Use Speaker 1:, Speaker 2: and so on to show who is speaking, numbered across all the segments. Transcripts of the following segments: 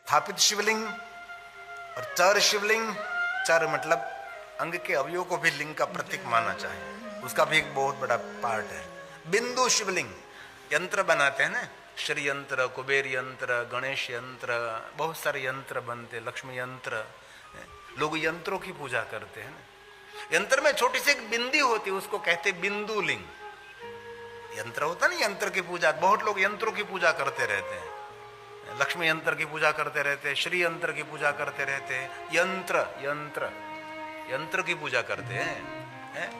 Speaker 1: स्थापित शिवलिंग और चर शिवलिंग। चर मतलब अंग के अवयव को भी लिंग का प्रतीक माना चाहिए, उसका भी एक बहुत बड़ा पार्ट है। बिंदु शिवलिंग, यंत्र बनाते हैं ना, श्री यंत्र, कुबेर यंत्र, गणेश यंत्र, बहुत सारे यंत्र बनते, लक्ष्मी यंत्र, लोग यंत्रों की पूजा करते हैं ना। यंत्र में छोटी सी एक बिंदी होती है, उसको कहते बिंदु लिंग। यंत्र होता है ना, यंत्र की पूजा, बहुत लोग यंत्रों की पूजा करते रहते हैं, लक्ष्मी यंत्र की पूजा करते रहते हैं, श्री यंत्र की पूजा करते रहते हैं, यंत्र यंत्र यंत्र की पूजा करते हैं।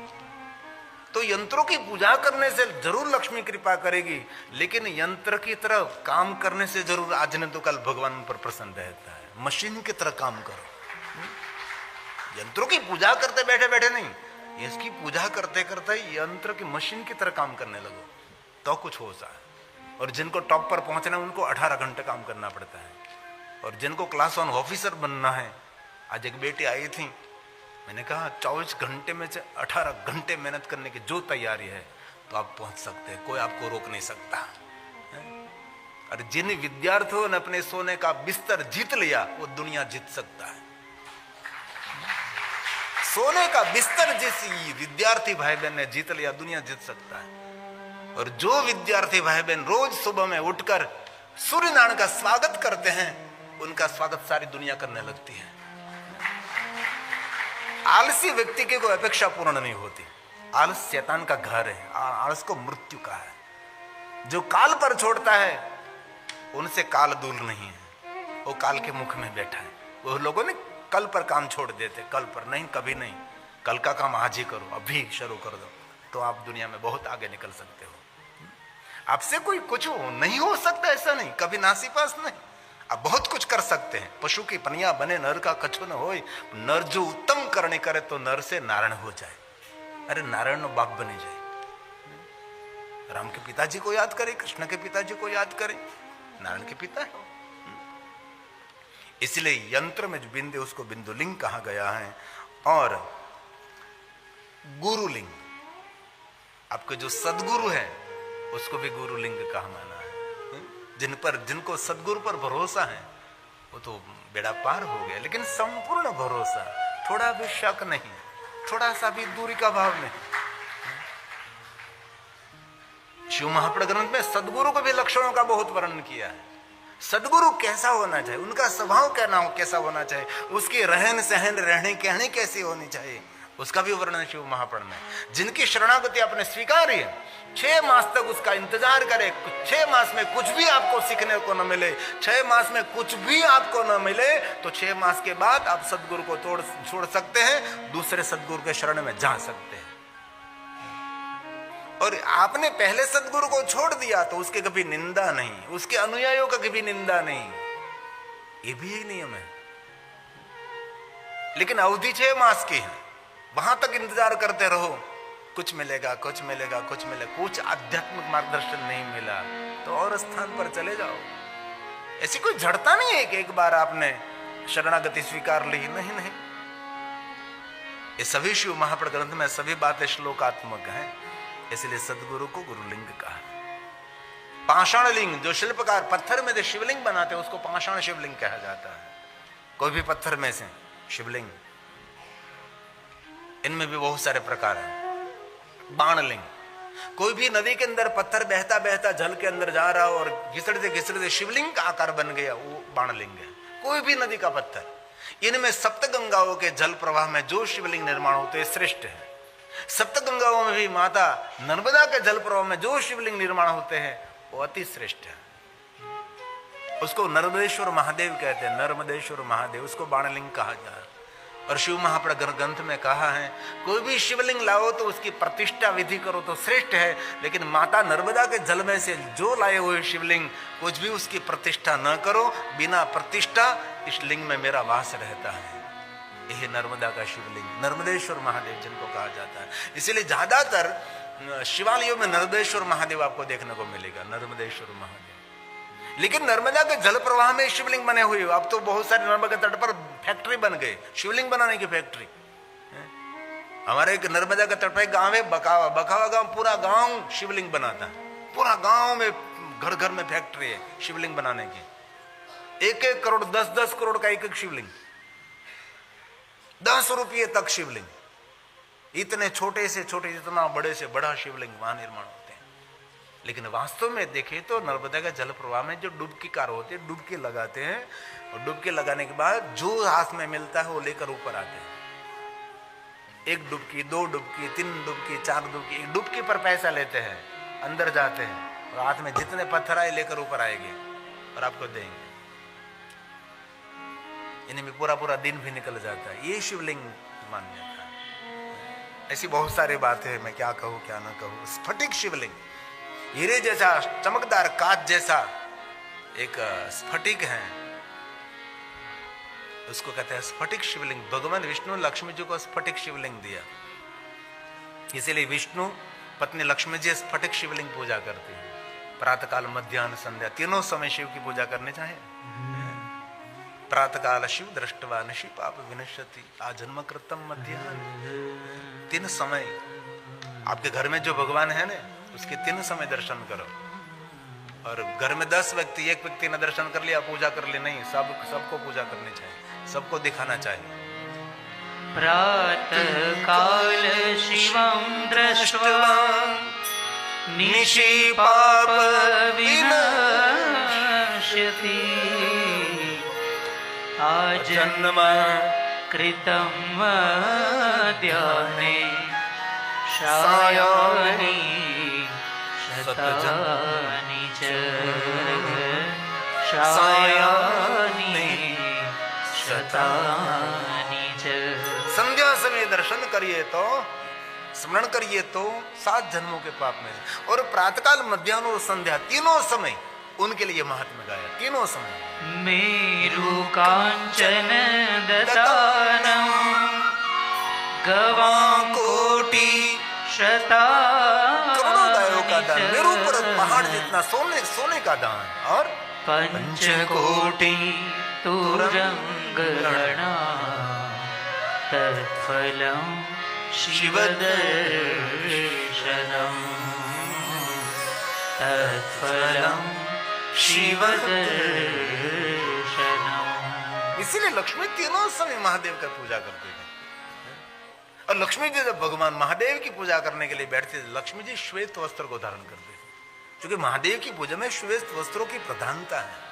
Speaker 1: तो यंत्रों की पूजा करने से जरूर लक्ष्मी कृपा करेगी, लेकिन यंत्र की तरह काम करने से जरूर आज ने तो कल भगवान पर प्रसन्न रहता है। मशीन की तरह काम करो, यंत्रों की पूजा करते बैठे बैठे नहीं, इसकी पूजा करते करते यंत्र की मशीन की तरह काम करने लगो तो कुछ हो सा। और जिनको टॉप पर पहुंचना है उनको 18 घंटे काम करना पड़ता है, और जिनको क्लास 1 ऑफिसर बनना है, आज एक बेटी आई थी, मैंने कहा 24 घंटे में से 18 घंटे मेहनत करने की जो तैयारी है तो आप पहुंच सकते हैं, कोई आपको रोक नहीं सकता। और जिन विद्यार्थियों ने अपने सोने का बिस्तर जीत लिया वो दुनिया जीत सकता है। सोने का बिस्तर जिस विद्यार्थी भाई बहन ने जीत लिया, दुनिया जीत सकता है। और जो विद्यार्थी भाई बहन रोज सुबह में उठकर सूर्य नारायण का स्वागत करते हैं, उनका स्वागत सारी दुनिया करने लगती है। आलसी व्यक्ति की कोई अपेक्षा पूर्ण नहीं होती। आलस शैतान का घर है, आलस को मृत्यु का है। जो काल पर छोड़ता है उनसे काल दूर नहीं है, वो काल के मुख में बैठा है। वो लोगों ने कल पर काम छोड़ देते, कल पर नहीं, कभी नहीं, कल का काम आज ही करो, अभी शुरू कर दो, तो आप दुनिया में बहुत आगे निकल सकते हो। आपसे कोई कुछ नहीं हो सकता ऐसा नहीं, कभी नासीपास नहीं, आप बहुत कुछ कर सकते हैं। पशु की पनिया बने नर का कछु न होय, नर जो उत्तम करने करे तो नर से नारायण हो जाए। अरे नारायण नो बाप बने जाए। राम के पिताजी को याद करें, कृष्ण के पिताजी को याद करें, नारायण के पिता है। इसलिए यंत्र में जो बिंदु उसको बिंदुलिंग कहा गया है। और गुरुलिंग, आपके जो सदगुरु है उसको भी गुरुलिंग कहा माना है। जिनको सदगुरु पर भरोसा है वो तो बेड़ा पार हो गया, लेकिन संपूर्ण भरोसा, थोड़ा भी शक नहीं, थोड़ा सा भी दूरी का भाव नहीं। शिव महापुराण ग्रंथ में सदगुरु को भी लक्षणों का बहुत वर्णन किया है। सदगुरु कैसा होना चाहिए, उनका स्वभाव कैसा होना चाहिए, उसकी रहन सहन रहने कहने कैसी होनी चाहिए, उसका भी वर्णन शिव महापुराण में। जिनकी शरणागति आपने स्वीकार है, 6 मास तक उसका इंतजार करे, 6 मास में कुछ भी आपको सीखने को न मिले, 6 मास में कुछ भी आपको न मिले, तो 6 मास के बाद आप सदगुरु को छोड़ सकते हैं, दूसरे सदगुरु के शरण में जा सकते हैं। और आपने पहले सदगुरु को छोड़ दिया तो उसके कभी निंदा नहीं, उसके अनुयायियों का कभी निंदा नहीं, ये भी एक नियम है। लेकिन अवधि 6 मास की है, वहां तक इंतजार करते रहो, कुछ मिलेगा, कुछ मिलेगा, कुछ मिलेगा, कुछ आध्यात्मिक मार्गदर्शन नहीं मिला तो और स्थान पर चले जाओ। ऐसी कोई झड़ता नहीं है कि एक बार आपने शरणागति स्वीकार ली, नहीं नहीं। ये सभी शिव महापुराण ग्रंथ में सभी बातें श्लोकात्मक हैं, इसलिए सदगुरु को गुरुलिंग कहा। पाषाण लिंग, जो शिल्पकार पत्थर में जो शिवलिंग बनाते हैं उसको पाषाण शिवलिंग कहा जाता है। कोई भी पत्थर में से शिवलिंग, इनमें भी बहुत सारे प्रकार हैं। बाणलिंग, कोई भी नदी के अंदर पत्थर बहता बहता जल के अंदर जा रहा हो और घिसड़ते शिवलिंग का आकार बन गया, वो बाणलिंग है। कोई भी नदी का पत्थर, इनमें सप्तगंगाओं के जल प्रवाह में जो शिवलिंग निर्माण होते हैं श्रेष्ठ है। सप्तगंगाओं में भी माता नर्मदा के जल प्रवाह में जो शिवलिंग निर्माण होते हैं वो अति श्रेष्ठ है। उसको नर्मदेश्वर महादेव कहते हैं, नर्मदेश्वर महादेव, उसको बाणलिंग कहा जाता है। और शिव महापुराण ग्रंथ में कहा है, कोई भी शिवलिंग लाओ तो उसकी प्रतिष्ठा विधि करो तो श्रेष्ठ है, लेकिन माता नर्मदा के जल में से जो लाए हुए शिवलिंग कुछ भी उसकी प्रतिष्ठा न करो, बिना प्रतिष्ठा इस लिंग में मेरा वास रहता है। यह नर्मदा का शिवलिंग नर्मदेश्वर महादेव जिनको कहा जाता है। इसलिए ज्यादातर शिवालयों में नर्मदेश्वर महादेव आपको देखने को मिलेगा, नर्मदेश्वर महादेव। लेकिन नर्मदा के जल प्रवाह में शिवलिंग बने हुए, अब तो बहुत सारे नर्मदा के तट पर फैक्ट्री बन गए, शिवलिंग बनाने की फैक्ट्री। हमारे एक नर्मदा के तट पर गांव है बकावा, बकावा गांव, पूरा गांव शिवलिंग बनाता है, पूरा गांव में घर घर में फैक्ट्री है शिवलिंग बनाने की। 1-1 करोड़ 10-10 करोड़ का एक शिवलिंग, 10 रुपये तक शिवलिंग, इतने छोटे से छोटे जितना बड़े से बड़ा शिवलिंग वहां निर्माण होते हैं। लेकिन वास्तव में देखें तो नर्मदा का जल प्रवाह में जो डुबकीकार होते हैं डुबकी लगाते हैं, और डुबकी लगाने के बाद जो हाथ में मिलता है वो लेकर ऊपर आते हैं। 1 डुबकी, 2 डुबकी, 3 डुबकी, 4 डुबकी, एक डुबकी पर पैसा लेते हैं, अंदर जाते हैं और हाथ में जितने पत्थर आए लेकर ऊपर आएंगे और आपको देंगे। इनमें पूरा दिन भी निकल जाता है। ये शिवलिंग मान्यता है। ऐसी बहुत सारी बातें हैं, मैं क्या कहूं क्या ना कहूं। स्फटिक शिवलिंग, हीरे जैसा चमकदार कांच जैसा एक स्फटिक है, उसको कहते हैं स्फटिक शिवलिंग। भगवान विष्णु लक्ष्मी जी को स्फटिक शिवलिंग दिया, इसीलिए विष्णु पत्नी लक्ष्मी जी स्फटिक शिवलिंग पूजा करती है। प्रातःकाल, मध्याह्न, संध्या तीनों समय शिव की पूजा करनी चाहिए। प्रातःकाल शिव दृष्टवा निशि पाप विनश्यति आजन्म कृतम मध्याह्न। 3 समय आपके घर में जो भगवान है ना, उसके 3 समय दर्शन करो। और घर में 10 व्यक्ति, 1 व्यक्ति ने दर्शन कर लिया, पूजा कर ली, नहीं, सबको पूजा करनी चाहिए, सबको दिखाना चाहिए।
Speaker 2: प्रातः काल शिवं दृष्ट्वा निशि पाप विनश्यति आजन्म कृतं मध्याह्ने सायाह्ने शतानि च सायाह्ने शतानि च।
Speaker 1: संध्या समय दर्शन करिए तो, स्मरण करिए तो 7 जन्मों के पाप में। और प्रातःकाल, मध्याह्न और संध्या तीनों समय उनके लिए महात्म्य गाया, तीनों समय।
Speaker 2: मेरु कांचन ददानं गवां कोटि शता,
Speaker 1: करोड़ों गायों का दान, मेरु पर्वत पहाड़ जितना सोने का दान, और
Speaker 2: पंचकोटि तुरंगणा तत्फलं शिवदर्शनम् तत्फलं शिवदर्शनम्।
Speaker 1: इसीलिए लक्ष्मी तीनों समय महादेव का पूजा करते थे। और लक्ष्मी जी जब भगवान महादेव की पूजा करने के लिए बैठते थे, लक्ष्मी जी श्वेत वस्त्र को धारण करते थे, क्योंकि महादेव की पूजा में श्वेत वस्त्रों की प्रधानता है।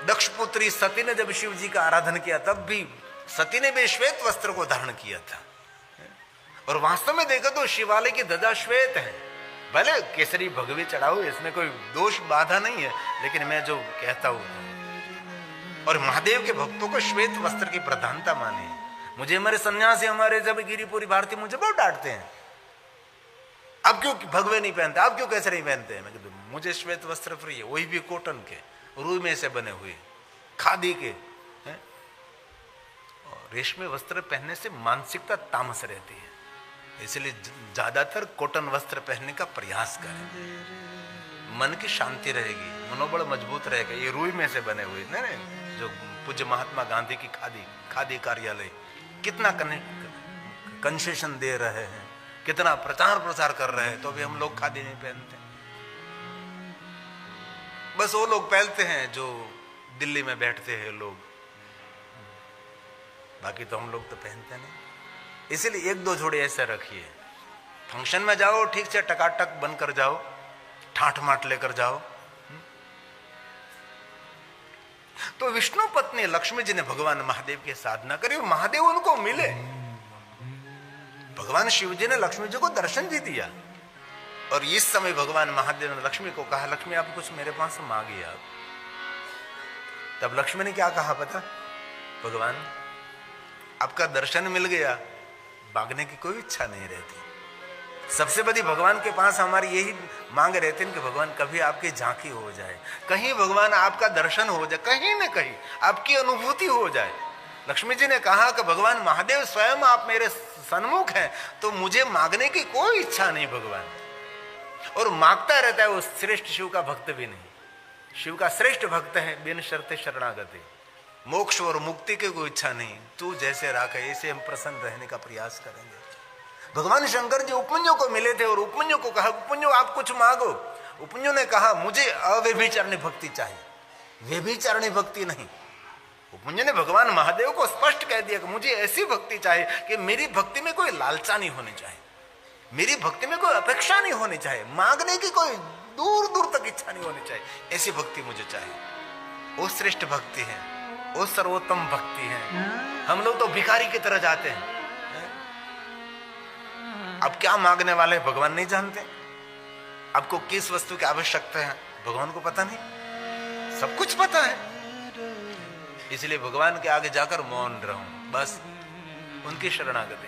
Speaker 1: दक्ष पुत्री सती ने जब शिव जी का आराधन किया, तब भी सती ने भी श्वेत वस्त्र को धारण किया था। और वास्तव में देखो तो शिवालय की ध्वजा श्वेत है, भले केसरी भगवी चढ़ाओ, इसमें कोई दोष बाधा नहीं है, लेकिन मैं जो कहता हूं, और महादेव के भक्तों को श्वेत वस्त्र की प्रधानता मानी। मुझे हमारे सन्यासी, हमारे जब गिरिपुरी भारती मुझे बहुत डांटते हैं, अब क्यों भगवे नहीं पहनते, आप क्यों कैसे नहीं पहनते हैं? मैं कहता हूं मुझे श्वेत वस्त्र प्रिय है, वही भी कॉटन के, रुई में से बने हुए, खादी के। रेशमी वस्त्र पहनने से मानसिकता तामस रहती है, इसलिए ज्यादातर कॉटन वस्त्र पहनने का प्रयास करें, मन की शांति रहेगी, मनोबल मजबूत रहेगा। ये रुई में से बने हुए ना, जो पूज्य महात्मा गांधी की खादी कार्यालय कितना कंसेशन दे रहे हैं, कितना प्रचार प्रसार कर रहे हैं, तो भी हम लोग खादी नहीं पहनते। बस वो लोग पहनते हैं जो दिल्ली में बैठते हैं लोग, बाकी तो हम लोग तो पहनते नहीं। इसीलिए 1-2 जोड़े ऐसे रखिए, फंक्शन में जाओ ठीक से टकाटक बनकर जाओ, ठाठ माठ लेकर जाओ। तो विष्णु पत्नी लक्ष्मी जी ने भगवान महादेव की साधना करी, महादेव उनको मिले। भगवान शिव जी ने लक्ष्मी जी को दर्शन भी दिया, और इस समय भगवान महादेव ने लक्ष्मी को कहा, लक्ष्मी आप कुछ मेरे पास मांगिए आप। तब लक्ष्मी ने क्या कहा पता? भगवान आपका दर्शन मिल गया, मांगने की कोई इच्छा नहीं रहती। सबसे बड़ी भगवान के पास हमारी यही मांग रहती है कि भगवान कभी आपकी झांकी हो जाए, कहीं भगवान आपका दर्शन हो जाए, कहीं न कहीं आपकी अनुभूति हो जाए। लक्ष्मी जी ने कहा कि भगवान महादेव स्वयं आप मेरे सन्मुख हैं, तो मुझे मांगने की कोई इच्छा नहीं भगवान। और मांगता रहता है वो श्रेष्ठ शिव का भक्त भी नहीं, शिव का श्रेष्ठ भक्त है, बिन शर्ते शरणागति, मोक्ष और मुक्ति की कोई इच्छा नहीं, तू जैसे राखे ऐसे हम प्रसन्न रहने का प्रयास करेंगे। भगवान शंकर जी उपमन्यु को मिले थे और उपमन्यु को कहा, उपमन्यु आप कुछ मांगो। उपमन्यु ने कहा मुझे अव्यभिचारिणी भक्ति चाहिए। व्यभिचारिणी भक्ति नहीं। मुझे ने भगवान महादेव को स्पष्ट कह दिया कि मुझे ऐसी भक्ति चाहिए कि मेरी भक्ति में कोई लालसा नहीं होनी चाहिए, मेरी भक्ति में कोई अपेक्षा नहीं होनी चाहिए, मांगने की कोई दूर दूर तक इच्छा नहीं होनी चाहिए, ऐसी भक्ति मुझे चाहिए। वो श्रेष्ठ भक्ति है, वो सर्वोत्तम भक्ति है। हम लोग तो भिखारी की तरह जाते हैं। अब क्या मांगने वाले हैं भगवान नहीं जानते। आपको किस वस्तु की आवश्यकता है भगवान को पता नहीं, सब कुछ पता है। इसलिए भगवान के आगे जाकर मौन रहूं, बस उनकी शरणागति।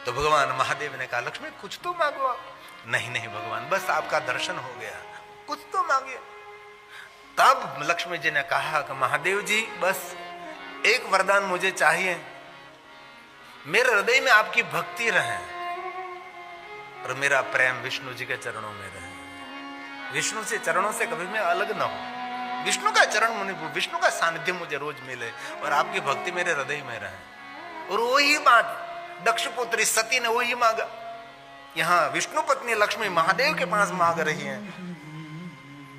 Speaker 1: तो भगवान महादेव ने कहा लक्ष्मी कुछ तो मांगो आप। नहीं नहीं भगवान, बस आपका दर्शन हो गया, कुछ तो मांगिए। तब लक्ष्मी जी ने कहा कि महादेव जी बस एक वरदान मुझे चाहिए, मेरे हृदय में आपकी भक्ति रहे और मेरा प्रेम विष्णु जी के चरणों में रहे। विष्णु से चरणों से कभी मैं अलग ना हूं, विष्णु का चरण मुनि, विष्णु का सानिध्य मुझे रोज मिले और आपकी भक्ति मेरे हृदय में रहे। और वही बात दक्ष पुत्री सती ने वही मांगा। यहाँ विष्णु पत्नी लक्ष्मी महादेव के पास मांग रही है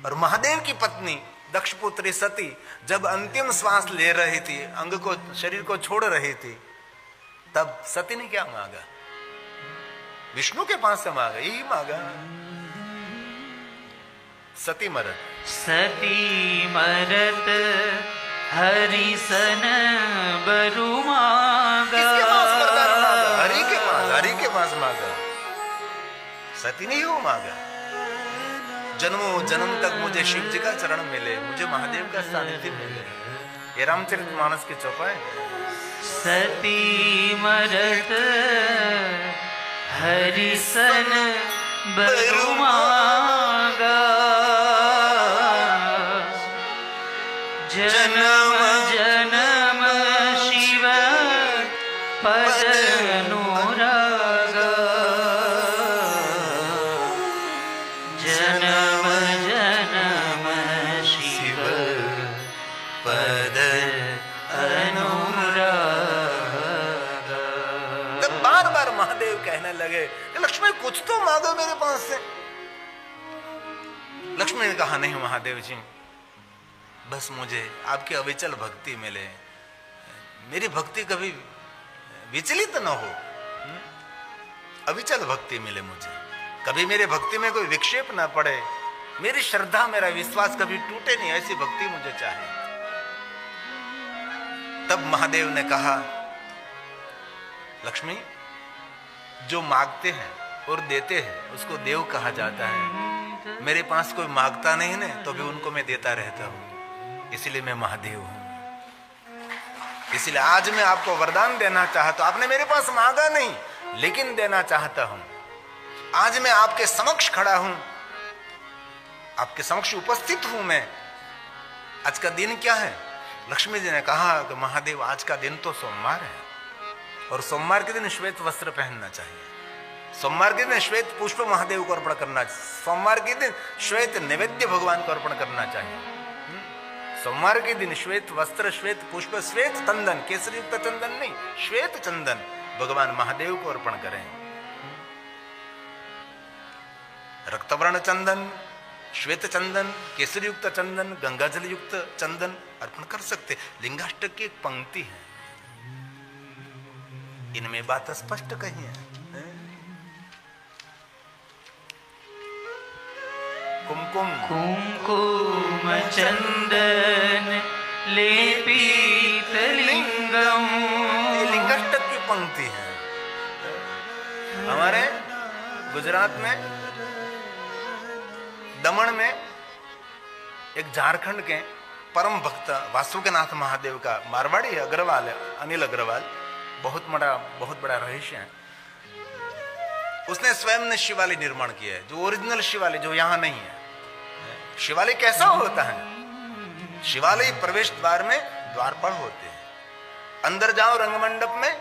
Speaker 1: और महादेव की पत्नी दक्ष पुत्री सती जब अंतिम श्वास ले रही थी, अंग को, शरीर को छोड़ रही थी, तब सती ने क्या मांगा? विष्णु के पास से मांगा, यही मांगा, सती मरत।
Speaker 2: सती मरत हरिसन बरु मांगा।
Speaker 1: किसके पास वरदान मांगा? हरि के पास, हरि के पास मांगा, सती ने ही मांगा। जन्मों जन्म तक मुझे शिव जी का चरण मिले, मुझे महादेव का सानिध्य मिले। ये रामचरितमानस की चौपाई।
Speaker 2: सती मरत हरिसन बरु मांगा। जन्म जन्म शिव पद अनुरागा। जन्म जन्म शिव पद अनुरागा।
Speaker 1: तब बार बार महादेव कहने लगे लक्ष्मी कुछ तो मांगो मेरे पास से। लक्ष्मी ने कहा नहीं महादेव जी, बस मुझे आपकी अविचल भक्ति मिले, मेरी भक्ति कभी विचलित न हो, अविचल भक्ति मिले मुझे, कभी मेरे भक्ति में कोई विक्षेप ना पड़े, मेरी श्रद्धा मेरा विश्वास कभी टूटे नहीं, ऐसी भक्ति मुझे चाहिए। तब महादेव ने कहा लक्ष्मी जो मांगते हैं और देते हैं उसको देव कहा जाता है। मेरे पास कोई मांगता नहीं है तो भी उनको मैं देता रहता हूं, इसलिए मैं महादेव हूं। इसलिए आज मैं आपको वरदान देना चाहता हूं। आपने मेरे पास मांगा नहीं लेकिन देना चाहता हूं। आज मैं आपके समक्ष खड़ा हूं, आपके समक्ष उपस्थित हूं मैं। आज का दिन क्या है? लक्ष्मी जी ने कहा कि महादेव आज का दिन तो सोमवार है और सोमवार के दिन श्वेत वस्त्र पहनना चाहिए, सोमवार के दिन श्वेत पुष्प महादेव को अर्पण करना चाहिए, सोमवार के दिन श्वेत नैवेद्य भगवान को अर्पण करना चाहिए। सोमवार के दिन श्वेत वस्त्र, श्वेत पुष्प, श्वेत चंदन, केसरी युक्त चंदन नहीं, श्वेत चंदन भगवान महादेव को अर्पण करें। रक्तवर्ण चंदन, श्वेत चंदन, केसरी युक्त चंदन, गंगाजल युक्त चंदन अर्पण कर सकते। लिंगाष्टक की एक पंक्ति है, इनमें बात स्पष्ट कही है। कुमकुम
Speaker 2: कुमकुम चंदन लेपित लिंगम।
Speaker 1: ये लिंगाष्टक की पंक्ति है। हमारे गुजरात में दमन में एक झारखंड के परम भक्त वासुकीनाथ महादेव का मारवाड़ी है, अग्रवाल है, अनिल अग्रवाल, बहुत बड़ा रहस्य है। उसने स्वयं ने शिवालय निर्माण किया है, जो ओरिजिनल शिवालय, जो यहां नहीं है। शिवालय कैसा होता है? शिवालय प्रवेश द्वार में द्वारपाल होते हैं, अंदर जाओ रंगमंडप में,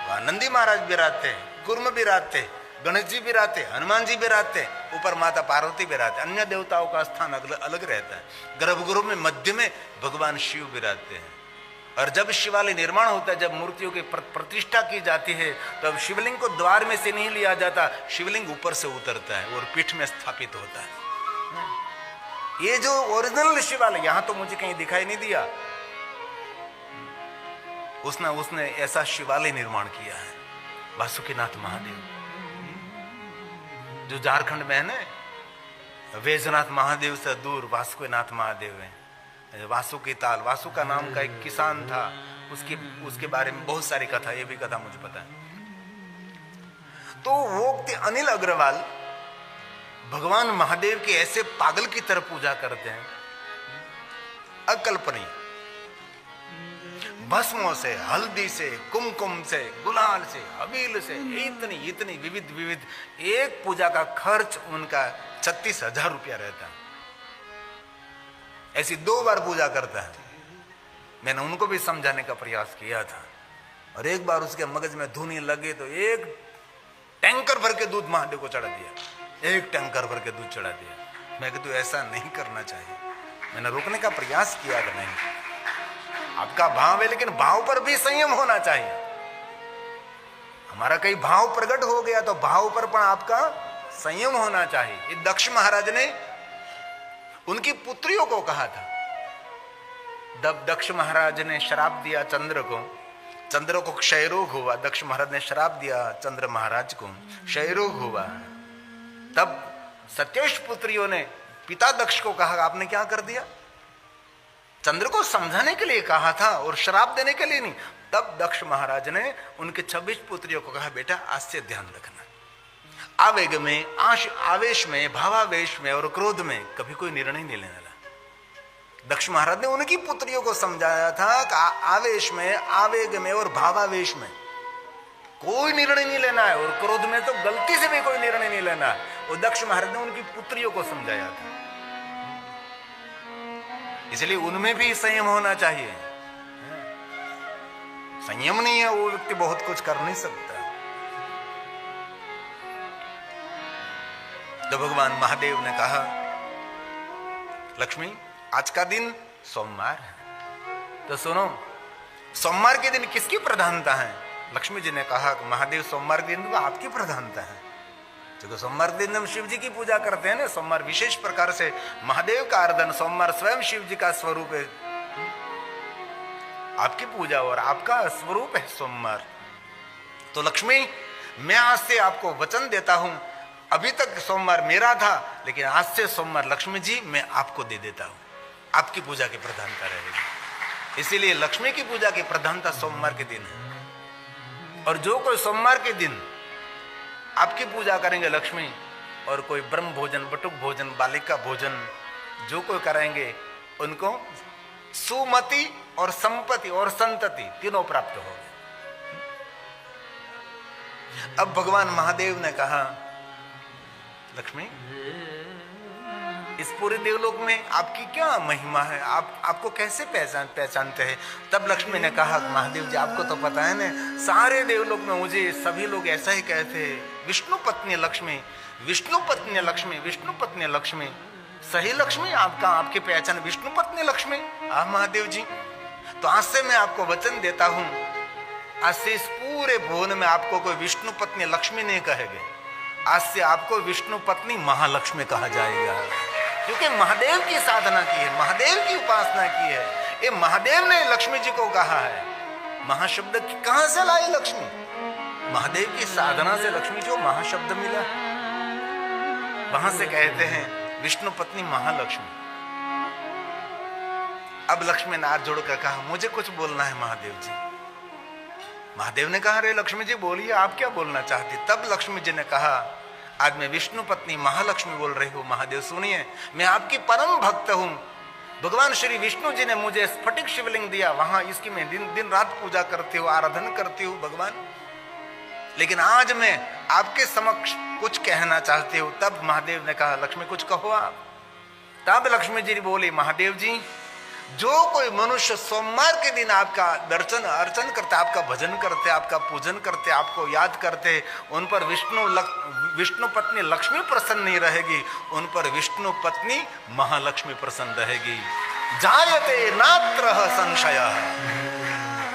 Speaker 1: वहां नंदी महाराज बिराजते, कुर्म बिराजते, गणेश जी बिराजते, हनुमान जी बिराजते, ऊपर माता पार्वती बिराजते, अन्य देवताओं का स्थान अलग रहता है। गर्भगृह में मध्य में भगवान शिव बिराजते हैं। और जब शिवालय निर्माण होता है, जब मूर्तियों की प्रतिष्ठा की जाती है, तब शिवलिंग को द्वार में से नहीं लिया जाता, शिवलिंग ऊपर से उतरता है और पीठ में स्थापित होता है। ये जो ओरिजिनल शिवालय यहां तो मुझे कहीं दिखाई नहीं दिया, उसने ऐसा शिवालय निर्माण किया है, वासुकीनाथ महादेव, जो झारखंड में है ना, वैजनाथ महादेव से दूर वासुकीनाथ महादेव है। वासुकी ताल, वासु का नाम का एक किसान था, उसके बारे में बहुत सारी कथा, ये भी कथा मुझे पता है। तो वो अनिल अग्रवाल भगवान महादेव के ऐसे पागल की तरह पूजा करते हैं, अकल्पनीय। भस्मों से, हल्दी से, कुमकुम से, गुलाल से, अबील से, इतनी विविध एक पूजा का खर्च उनका 36,000 रुपया रहता है। ऐसी 2 बार पूजा करता है। मैंने उनको भी समझाने का प्रयास किया था, और एक बार उसके मगज में धुनी लगे तो 1 टैंकर भर के दूध महादेव को चढ़ा दिया, 1 टैंकर भर के दूध चढ़ा दिया। मैं कहता, ऐसा नहीं करना चाहिए। मैंने रोकने का प्रयास किया कि नहीं, आपका भाव है, लेकिन भाव पर भी संयम होना चाहिए। हमारा कई भाव प्रकट हो गया तो भाव पर पण आपका संयम होना चाहिए। ये दक्ष महाराज ने उनकी पुत्रियों को कहा था। जब दक्ष महाराज ने श्राप दिया चंद्र को क्षय रोग हुआ, दक्ष महाराज ने श्राप दिया चंद्र महाराज को, क्षय रोग हुआ। तब सत्येश पुत्रियों ने पिता दक्ष को कहा, आपने क्या कर दिया? चंद्र को समझाने के लिए कहा था और श्राप देने के लिए नहीं। तब दक्ष महाराज ने उनके 26 पुत्रियों को कहा, बेटा आज से ध्यान रखना, आवेग में, आवेश में, भावावेश में और क्रोध में कभी कोई निर्णय नहीं लेने वाला। दक्ष महाराज ने उनकी पुत्रियों को समझाया था कि आवेश में, आवेग में और भावावेश में कोई निर्णय नहीं लेना है, और क्रोध में तो गलती से भी कोई निर्णय नहीं लेना है। और दक्ष महाराज ने उनकी पुत्रियों को समझाया था। इसलिए उनमें भी संयम होना चाहिए। संयम नहीं है वो व्यक्ति बहुत कुछ कर नहीं सकता। तो भगवान महादेव ने कहा, लक्ष्मी आज का दिन सोमवार है, तो सुनो, सोमवार के दिन किसकी प्रधानता है? लक्ष्मी जी ने कहा कि महादेव सोमवार के दिन तो आपकी प्रधानता है, क्योंकि सोमवार के दिन हम शिव जी की पूजा करते हैं ना। सोमवार विशेष प्रकार से महादेव का आराधन, सोमवार स्वयं शिव जी का स्वरूप है, आपकी पूजा और आपका स्वरूप है सोमवार। तो लक्ष्मी, मैं आज से आपको वचन देता हूं, अभी तक सोमवार मेरा था, लेकिन आज से सोमवार लक्ष्मी जी मैं आपको दे देता हूं, आपकी पूजा की प्रधानता रहेगी। इसीलिए लक्ष्मी की पूजा की प्रधानता सोमवार के दिन है। और जो कोई सोमवार के दिन आपकी पूजा करेंगे लक्ष्मी, और कोई ब्रह्म भोजन, बटुक भोजन, बालिका भोजन जो कोई करेंगे, उनको सुमति और संपत्ति और संतति तीनों प्राप्त होंगे। अब भगवान महादेव ने कहा, लक्ष्मी इस पूरे देवलोक में आपकी क्या महिमा है, आपको कैसे पहचानते हैं? तब लक्ष्मी ने कहा, महादेव जी आपको तो पता है ना, सारे देवलोक में मुझे सभी लोग ऐसा ही कहते हैं, विष्णु पत्नी लक्ष्मी, विष्णु पत्नी लक्ष्मी, विष्णु पत्नी लक्ष्मी। सही लक्ष्मी, आपकी पहचान विष्णु पत्नी लक्ष्मी। महादेव जी, तो आज से मैं आपको वचन देता हूं, आज से इस पूरे भुवन में आपको कोई विष्णु पत्नी लक्ष्मी नहीं कहेंगे, आज से आपको विष्णु पत्नी महालक्ष्मी कहा जाएगा। क्योंकि महादेव की साधना की है, महादेव की उपासना की है। ये महादेव ने लक्ष्मी जी को कहा है। महाशब्द कहां से लाई लक्ष्मी? महादेव की साधना से लक्ष्मी जी को महाशब्द मिला, वहां से कहते हैं विष्णु पत्नी महालक्ष्मी। अब लक्ष्मी ने हाथ जोड़कर कहा, मुझे कुछ बोलना है महादेव जी। महादेव ने कहा, रे लक्ष्मी जी बोलिए, आप क्या बोलना चाहती? तब लक्ष्मी जी ने कहा, आज मैं विष्णु पत्नी महालक्ष्मी बोल रही हूं। महादेव सुनिए, मैं आपकी परम भक्त हूं। भगवान श्री विष्णु जी ने मुझे स्फटिक शिवलिंग दिया, वहां इसकी मैं दिन रात पूजा करती हूँ, आराधन करती हूँ भगवान। लेकिन आज मैं आपके समक्ष कुछ कहना चाहती हूँ। तब महादेव ने कहा, लक्ष्मी कुछ कहो आप। तब लक्ष्मी जी बोली, महादेव जी, जो कोई मनुष्य सोमवार के दिन आपका दर्शन अर्चन करते, आपका भजन करते, आपका पूजन करते, आपको याद करते, उन पर विष्णु पत्नी लक्ष्मी प्रसन्न नहीं रहेगी, उन पर विष्णु पत्नी महालक्ष्मी प्रसन्न रहेगी। जायते नात्र संशयः,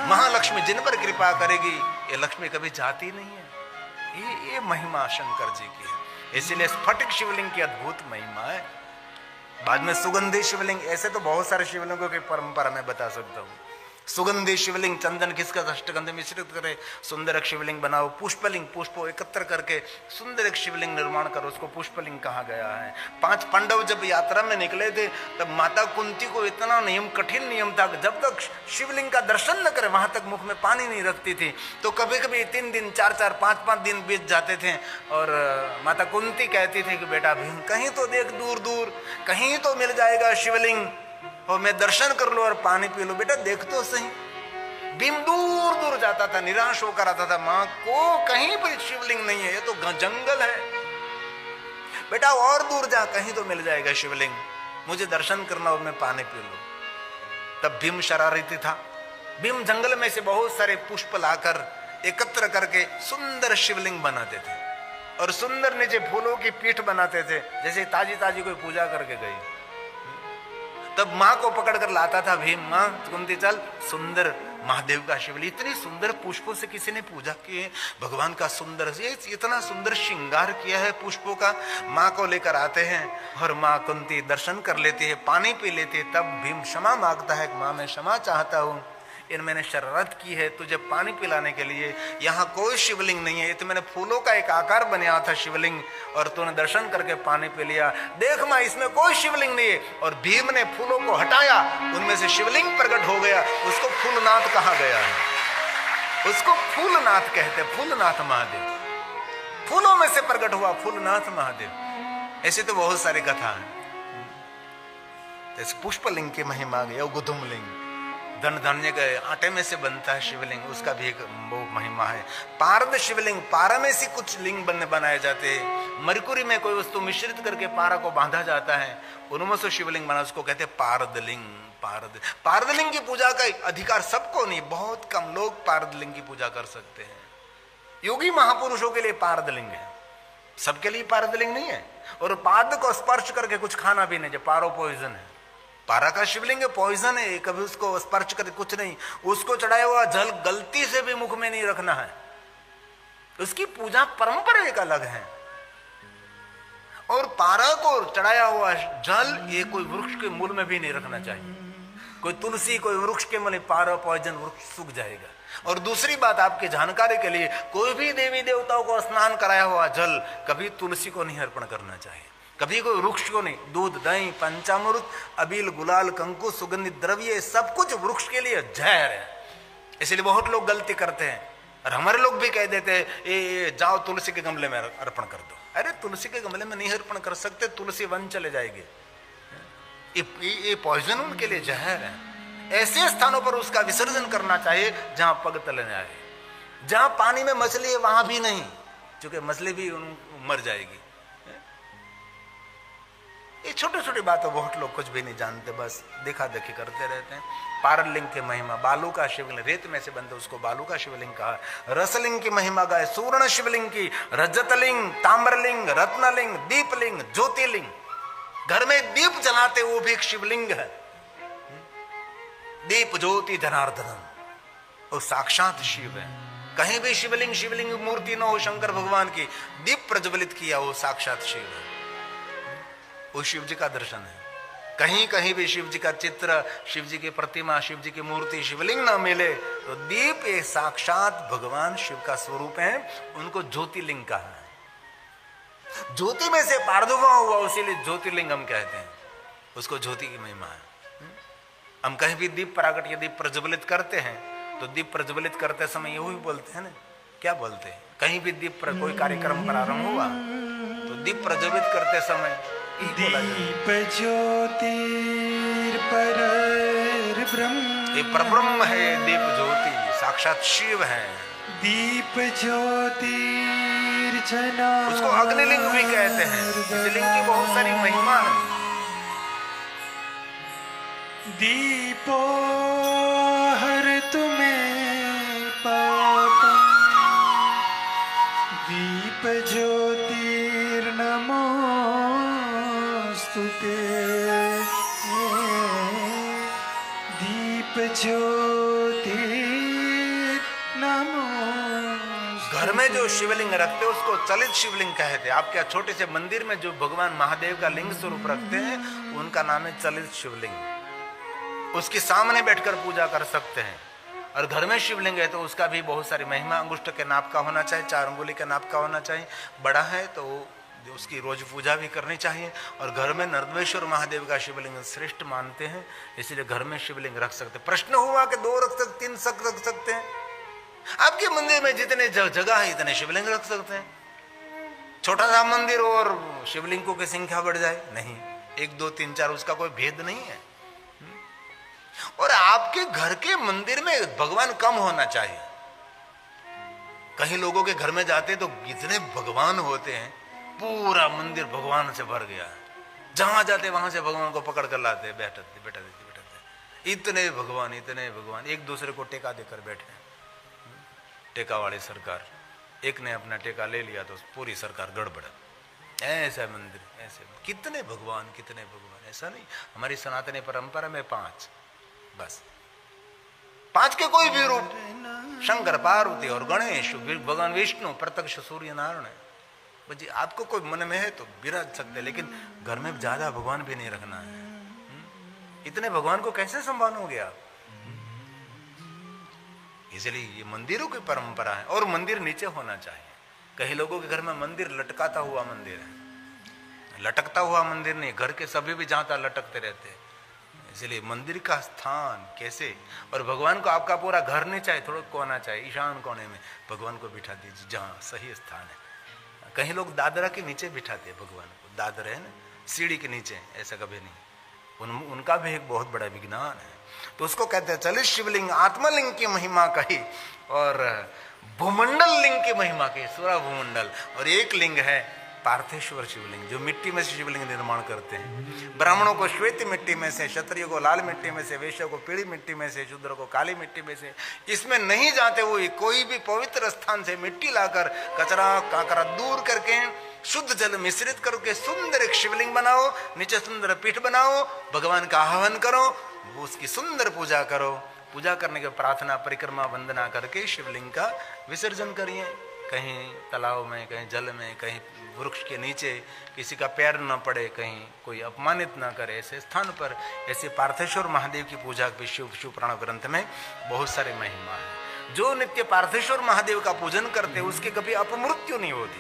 Speaker 1: महालक्ष्मी जिन पर कृपा करेगी, ये लक्ष्मी कभी जाती नहीं है। ये महिमा शंकर जी की है। इसीलिए स्फटिक शिवलिंग की अद्भुत महिमा है। बाद में सुगंधी शिवलिंग, ऐसे तो बहुत सारे शिवलिंगों की परंपरा मैं बता सकता हूँ। सुगंधी शिवलिंग, चंदन घिसकर अष्टगंध मिश्रित करे सुंदर एक शिवलिंग बनाओ। पुष्पलिंग, पुष्पों एकत्र करके सुंदर एक शिवलिंग निर्माण करो, उसको पुष्पलिंग कहा गया है। 5 पांडव जब यात्रा में निकले थे तब माता कुंती को इतना नियम, कठिन नियम था कि जब तक शिवलिंग का दर्शन न करे वहां तक मुख में पानी नहीं रखती थी। तो कभी कभी 3 दिन 4-4 5-5 दिन बीत जाते थे और माता कुंती कहती थी कि बेटा भीम कहीं तो देख, दूर दूर कहीं तो मिल जाएगा शिवलिंग और मैं दर्शन कर लूं और पानी पी लूं। बेटा देख तो सही। भीम दूर दूर जाता था, निराश होकर आता था, मां को कहीं पर शिवलिंग नहीं है, ये तो जंगल है। बेटा और दूर जा, कहीं तो मिल जाएगा शिवलिंग, मुझे दर्शन करना और मैं पानी पी लूं। तब भीम शरारती था। भीम जंगल में से बहुत सारे पुष्प लाकर एकत्र करके सुंदर शिवलिंग बनाते थे और सुंदर नीचे फूलों की पीठ बनाते थे, जैसे ताजी ताजी कोई पूजा करके गई। तब माँ को पकड़ कर लाता था भीम, माँ कुंती चल सुंदर महादेव का शिवलिंग, इतनी सुंदर पुष्पों से किसी ने पूजा की है, भगवान का सुंदर इतना सुंदर श्रृंगार किया है पुष्पों का। माँ को लेकर आते हैं और माँ कुंती दर्शन कर लेती है, पानी पी लेती है। तब भीम क्षमा मांगता है, माँ मैं क्षमा चाहता हूँ, इन मैंने शरारत की है तुझे पानी पिलाने के लिए, यहाँ कोई शिवलिंग नहीं है, ये तो मैंने फूलों का एक आकार बनाया था शिवलिंग और तूने दर्शन करके पानी पी लिया। देख माँ इसमें कोई शिवलिंग नहीं है। और भीम ने फूलों को हटाया, उनमें से शिवलिंग प्रकट हो गया, उसको फूलनाथ कहा गया है, उसको फूलनाथ कहते, फूलनाथ महादेव, फूलों में से प्रकट हुआ फूलनाथ महादेव। ऐसे तो बहुत सारी कथा है। पुष्पलिंग की महिमा गया, गुदुम लिंग, धन धान्य के आटे में से बनता है शिवलिंग, उसका भी एक वो महिमा है। पारद शिवलिंग, पारा में से कुछ लिंग बनाए जाते हैं। मरकुरी में कोई वस्तु मिश्रित करके पारा को बांधा जाता है, उनमें से शिवलिंग बना, उसको कहते हैं पारदलिंग। पारदलिंग की पूजा का अधिकार सबको नहीं, बहुत कम लोग पारदलिंग की पूजा कर सकते हैं। योगी महापुरुषों के लिए पारदलिंग है, सबके लिए पारदलिंग नहीं है। और पाद को स्पर्श करके कुछ खाना भी नहीं, जो पारो पॉइजन है, पारा का शिवलिंग पॉइजन है, कभी उसको स्पर्श कर कुछ नहीं। उसको चढ़ाया हुआ जल गलती से भी मुख में नहीं रखना है, उसकी पूजा परंपरा एक अलग है। और पारा को चढ़ाया हुआ जल ये कोई वृक्ष के मूल में भी नहीं रखना चाहिए, कोई तुलसी कोई वृक्ष के मूल, पारा पॉइजन वृक्ष सूख जाएगा। और दूसरी बात आपकी जानकारी के लिए, कोई भी देवी देवताओं को स्नान कराया हुआ जल कभी तुलसी को नहीं अर्पण करना चाहिए, कभी कोई वृक्ष को नहीं। दूध दही पंचामृत अबील गुलाल कंकु सुगंधित द्रव्य सब कुछ वृक्ष के लिए जहर है, इसलिए बहुत लोग गलती करते हैं। और हमारे लोग भी कह देते हैं ये जाओ तुलसी के गमले में अर्पण कर दो। अरे तुलसी के गमले में नहीं अर्पण कर सकते, तुलसी वन चले जाएगी, ये पॉइजन उनके लिए जहर है। ऐसे स्थानों पर उसका विसर्जन करना चाहिए जहां पग तलने आए, जहां पानी में मछली है वहां भी नहीं, क्योंकि मछली भी मर जाएगी। ये छोटी छोटी बातें बहुत लोग कुछ भी नहीं जानते, बस देखा देखी करते रहते हैं। पारलिंग की महिमा, बालू का शिवलिंग, रेत में से बनते उसको बालू का शिवलिंग कहा। रसलिंग की महिमा गाय, सुवर्ण शिवलिंग की, रजतलिंग, ताम्रलिंग, रत्नलिंग, दीपलिंग, ज्योतिलिंग, घर में दीप जलाते वो भी एक शिवलिंग है। दीप ज्योति जनार्दन, वो साक्षात शिव है। कहीं भी शिवलिंग मूर्ति न हो शंकर भगवान की, दीप प्रज्वलित किया वो साक्षात शिव है, वो शिव जी का दर्शन है। कहीं कहीं भी शिव जी का चित्र, शिव जी की प्रतिमा, शिव जी की मूर्ति, शिवलिंग ना मिले तो दीप ये साक्षात भगवान शिव का स्वरूप है, उनको ज्योतिलिंग कहा है। ज्योति में से प्रादुर्भाव हुआ, इसीलिए ज्योतिर्लिंग हम कहते हैं, उसको ज्योति की महिमा है। हम कहीं भी दीप प्रागट या दीप प्रज्वलित करते हैं तो दीप प्रज्वलित करते समय यही बोलते हैं ना, क्या बोलते हैं, कहीं भी दीप पर कोई कार्यक्रम प्रारंभ हुआ तो दीप प्रज्वलित करते समय
Speaker 3: दीप ज्योतिर्पर ब्रह्म,
Speaker 1: ये परब्रह्म है, दीप ज्योति साक्षात शिव है।
Speaker 3: दीप ज्योतिर्जना,
Speaker 1: उसको अग्निलिंग भी कहते हैं, इस लिंग की बहुत सारी महिमा है।
Speaker 3: दीपो हर तुम्हें पापम, दीप ज्योतिर्नमोस्तुते, दीप ज्योतिर्नमोस्तुते।
Speaker 1: घर में जो शिवलिंग रखते हैं उसको चलित शिवलिंग कहते हैं। आप क्या छोटे से मंदिर में जो भगवान महादेव का लिंग स्वरूप रखते हैं उनका नाम है चलित शिवलिंग। उसके सामने बैठकर पूजा कर सकते हैं। और घर में शिवलिंग है तो उसका भी बहुत सारी महिमा, अंगुष्ठ के नाप का होना चाहिए, 4 अंगुली के नाप का होना चाहिए। बड़ा है तो उसकी रोज पूजा भी करनी चाहिए। और घर में नर्मदेश्वर महादेव का शिवलिंग श्रेष्ठ मानते हैं, इसलिए घर में शिवलिंग रख सकते। प्रश्न हुआ कि 2 रख सकते, 3 रख सकते हैं। आपके मंदिर में जितने जगह है इतने शिवलिंग रख सकते हैं। छोटा सा मंदिर और शिवलिंगों की संख्या बढ़ जाए नहीं, 1 2 3 4 उसका कोई भेद नहीं है। और आपके घर के मंदिर में भगवान कम होना चाहिए। कहीं लोगों के घर में जाते तो इतने भगवान होते हैं, पूरा मंदिर भगवान से भर गया, जहां जाते वहां से भगवान को पकड़ कर लाते, बैठा देते, इतने भगवान, एक दूसरे को टेका देकर बैठे। टेका वाली सरकार, एक ने अपना टेका ले लिया तो पूरी सरकार गड़बड़। ऐसा मंदिर, ऐसे कितने भगवान, ऐसा नहीं। हमारी सनातनी परंपरा में 5 बस, 5 के कोई भी रूप, शंकर, पार्वती और गणेश, भगवान विष्णु, प्रत्यक्ष सूर्य नारायण। जी आपको कोई मन में है तो विराज सकते, लेकिन घर में ज्यादा भगवान भी नहीं रखना है। इतने भगवान को कैसे संभालोगे आप? इसलिए ये मंदिरों की परंपरा है। और मंदिर नीचे होना चाहिए। कई लोगों के घर में मंदिर लटकाता हुआ मंदिर है, लटकता हुआ मंदिर नहीं, घर के सभी भी जहां तक लटकते रहते हैं। इसलिए मंदिर का स्थान कैसे, और भगवान को आपका पूरा घर नहीं चाहिए, थोड़ा कोना चाहिए, ईशान कोने में भगवान को बिठा दीजिए जहाँ सही स्थान है। कहीं लोग दादरा के नीचे बिठाते हैं भगवान को, दादर है ना, सीढ़ी के नीचे, ऐसा कभी नहीं। उनका भी एक बहुत बड़ा विज्ञान है। तो उसको कहते हैं चलित शिवलिंग, आत्मलिंग की महिमा कही और भूमंडल लिंग की महिमा कही, सूरा भूमंडल। और एक लिंग है पार्थेश्वर शिवलिंग, जो मिट्टी में से शिवलिंग निर्माण करते हैं। ब्राह्मणों को श्वेत मिट्टी में से, क्षत्रियों को लाल मिट्टी में से, वैश्य को पीली मिट्टी में से, शूद्र को काली मिट्टी में से। इसमें नहीं जाते हुए कोई भी पवित्र स्थान से मिट्टी लाकर कचरा काकरा दूर करके शुद्ध जल मिश्रित करके सुंदर एक शिवलिंग बनाओ, नीचे सुंदर पीठ बनाओ, भगवान का आह्वान करो, उसकी सुंदर पूजा करो। पूजा करने के प्रार्थना, परिक्रमा, वंदना करके शिवलिंग का विसर्जन करिए। कहीं तालाब में, कहीं जल में, कहीं वृक्ष के नीचे, किसी का पैर न पड़े, कहीं कोई अपमानित न करे, ऐसे स्थान पर। ऐसे पार्थेश्वर महादेव की पूजा के शिव पुराण ग्रंथ में बहुत सारे महिमा है। जो नित्य पार्थेश्वर महादेव का पूजन करते उसकी कभी अपमृत्यु नहीं होती।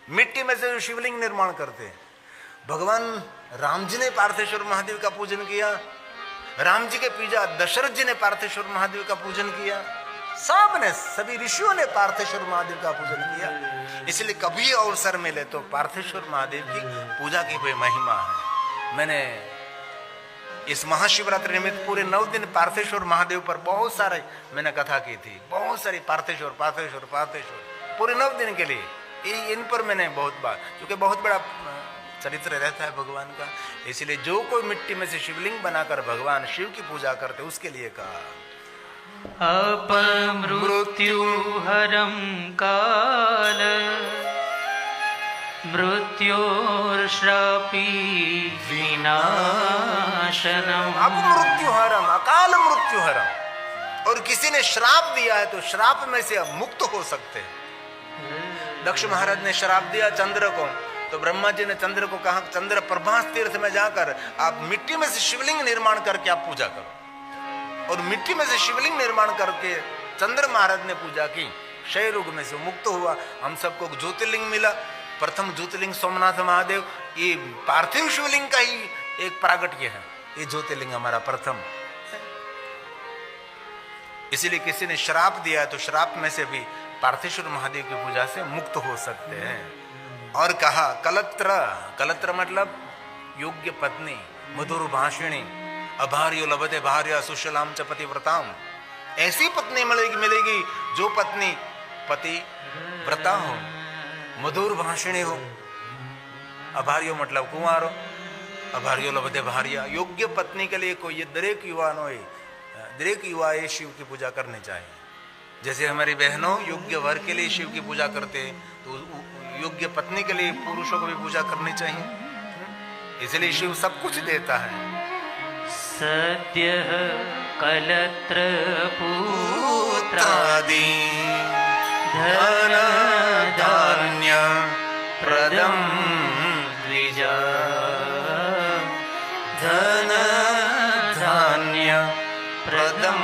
Speaker 1: मिट्टी में से जो शिवलिंग निर्माण करते हैं, भगवान राम जी ने पार्थेश्वर महादेव का पूजन किया, राम जी के पिता दशरथ जी ने पार्थेश्वर महादेव का पूजन किया, सबने, सभी ऋषियों ने पार्थेश्वर महादेव का पूजन किया। इसलिए कभी अवसर मिले तो पार्थेश्वर महादेव की पूजा की कोई महिमा है। मैंने इस महाशिवरात्रि निमित्त पूरे 9 दिन पार्थेश्वर महादेव पर बहुत सारे मैंने कथा की थी, बहुत सारी पार्थेश्वर पार्थेश्वर पार्थेश्वर पूरे 9 दिन के लिए। इन पर मैंने बहुत बार, क्योंकि बहुत बड़ा चरित्र रहता है भगवान का, इसलिए जो कोई मिट्टी में से शिवलिंग बनाकर भगवान शिव की पूजा करते उसके लिए कहा।
Speaker 2: अपमृत्युहरं काल मृत्योर्श्रापी विनाशनम।
Speaker 1: अपमृत्युहरम, अकाल मृत्युहरम। और किसी ने श्राप दिया है तो श्राप में से अब मुक्त हो सकते हैं। दक्ष महाराज ने श्राप दिया चंद्र को, तो ब्रह्मा जी ने चंद्र को कहा, चंद्र प्रभास तीर्थ में जाकर आप मिट्टी में से शिवलिंग निर्माण करके आप पूजा करो। और मिट्टी में से शिवलिंग निर्माण करके चंद्र महाराज ने पूजा की, क्षय रोग में से मुक्त हुआ। हम सबको ज्योतिर्लिंग मिला, प्रथम ज्योतिर्लिंग सोमनाथ महादेव, ये पार्थिव शिवलिंग का ही एक प्रागट्य है, ये ज्योतिर्लिंग हमारा प्रथम। इसीलिए किसी ने श्राप दिया है तो श्राप में से भी पार्थेश्वर महादेव की पूजा से मुक्त हो सकते हैं। और कहा कलत्र, कलत्र मतलब योग्य पत्नी, मधुर भाषिणी, अभार्यो लभते भार्या सुशलाम च पतिव्रताम। ऐसी पत्नी मिलेगी जो पत्नी पति व्रता हो, मधुर भाषिणी हो। अभार्यो मतलब कुंवार हो, अभार्यो लभते भार्या। योग्य पत्नी के लिए कोई दरेक युवा दरेक युवा शिव की पूजा करनी चाहिए। जैसे हमारी बहनों योग्य वर के लिए शिव की पूजा करते हैं, तो योग्य पत्नी के लिए पुरुषों को भी पूजा करनी चाहिए। इसलिए शिव सब कुछ देता है।
Speaker 2: सद्यः कलत्र पुत्रादि धन धान्य प्रदम द्विज धन धान्य प्रदम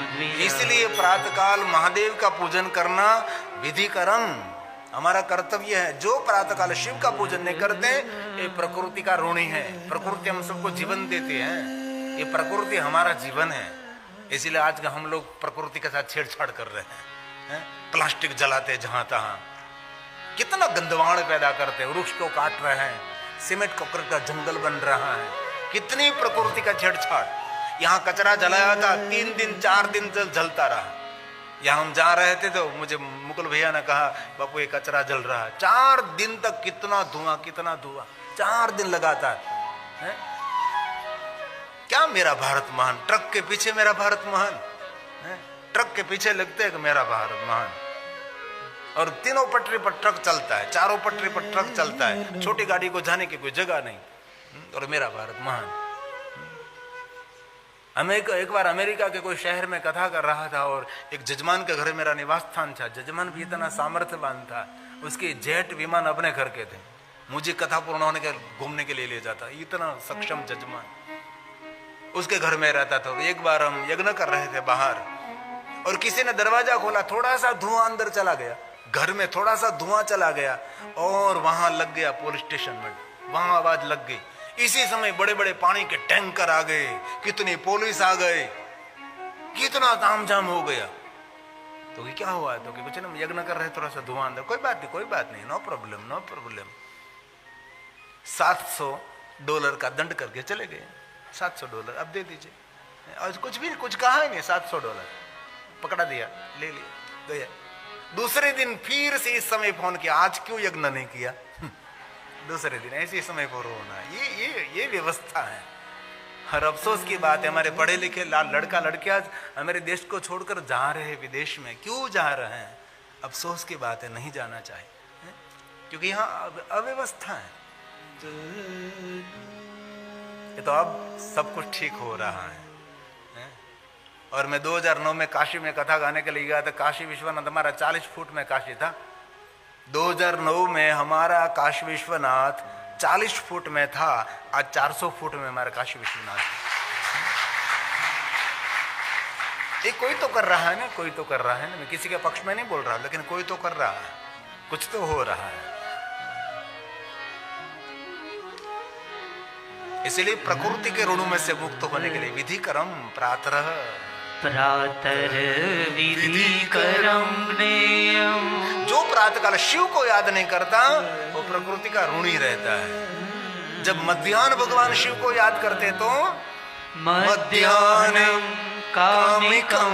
Speaker 2: द्विज।
Speaker 1: इसलिए प्रातःकाल महादेव का पूजन करना विधि कर्म हमारा कर्तव्य है। जो प्रातःकाल शिव का पूजन नहीं करते ये प्रकृति का ऋणी है। प्रकृति हम सबको जीवन देते हैं, ये प्रकृति हमारा जीवन है। इसीलिए आज का हम लोग प्रकृति के साथ छेड़छाड़ कर रहे हैं, प्लास्टिक जलाते जहां तहां, कितना गंदवाड़ पैदा करते हैं, वृक्ष को काट रहे हैं, सीमेंट कंक्रीट का जंगल बन रहा है, कितनी प्रकृति का छेड़छाड़। यहाँ कचरा जलाया था, 3 दिन 4 दिन तक जलता रहा। यहाँ हम जा रहे थे तो मुझे मुकुल भैया ने कहा बापू ये कचरा जल रहा है। 4 दिन तक कितना धुआं 4 दिन लगातार है? क्या मेरा भारत महान, ट्रक के पीछे मेरा भारत महान है? ट्रक के पीछे लगते है कि मेरा भारत महान। और तीनों पटरी पर ट्रक चलता है, चारों पटरी पर ट्रक चलता है, छोटी गाड़ी को जाने की कोई जगह नहीं, और मेरा भारत महान। हमें एक बार अमेरिका के कोई शहर में कथा कर रहा था और एक जजमान के घर मेरा निवास स्थान था। जजमान भी इतना सामर्थ्यवान था, उसके जेट विमान अपने घर के थे, मुझे कथा पूर्ण होने के घूमने के लिए ले जाता, इतना सक्षम जजमान उसके घर में रहता था। एक बार हम यज्ञ कर रहे थे बाहर और किसी ने दरवाजा खोला, थोड़ा सा धुआं अंदर चला गया, घर में थोड़ा सा धुआं चला गया और वहां लग गया पुलिस स्टेशन में, वहां आवाज लग गई। इसी समय बड़े बड़े पानी के टैंकर आ गए, कितनी पुलिस आ गए, कितना तामझाम हो गया। तो क्या हुआ? तो कि कुछ ना, यज्ञ कर रहे, थोड़ा सा धुआं अंदर, कोई बात नहीं, नो प्रॉब्लम। $700 का दंड करके चले गए। $700 अब दे दीजिए, और कुछ कहा ही नहीं, $700 पकड़ा दिया, ले लिया, गया। दूसरे दिन फिर से इस समय फोन किया, आज क्यों यज्ञ नहीं किया? दूसरे दिन ऐसे समय पर होना, ये व्यवस्था है। हर अफसोस की बात है, हमारे पढ़े लिखे लड़का लड़कियां हमारे देश को छोड़कर जा रहे हैं विदेश में। क्यों जा रहे हैं? अफसोस की बात है, नहीं जाना चाहिए, क्योंकि यहाँ अव्यवस्था है। ये तो अब सब कुछ ठीक हो रहा है। और मैं 2009 में काशी में कथा गाने के लिए गया था। काशी विश्वनाथ हमारा 40 फुट में काशी था। 2009 में हमारा काशी विश्वनाथ 40 फुट में था, आज 400 फुट में हमारा काशी विश्वनाथ। ये कोई तो कर रहा है ना, कोई तो कर रहा है ना। मैं किसी के पक्ष में नहीं बोल रहा, लेकिन कोई तो कर रहा है, कुछ तो हो रहा है। इसलिए प्रकृति के ऋणों में से मुक्त होने के लिए विधि कर्म प्रातः
Speaker 2: विधि कर्म ज्ञेयम्।
Speaker 1: जो प्रातःकाल शिव को याद नहीं करता वो प्रकृति का ऋणी रहता है। जब मध्याह्न भगवान शिव को याद करते तो
Speaker 2: मध्याह्नं कामिकं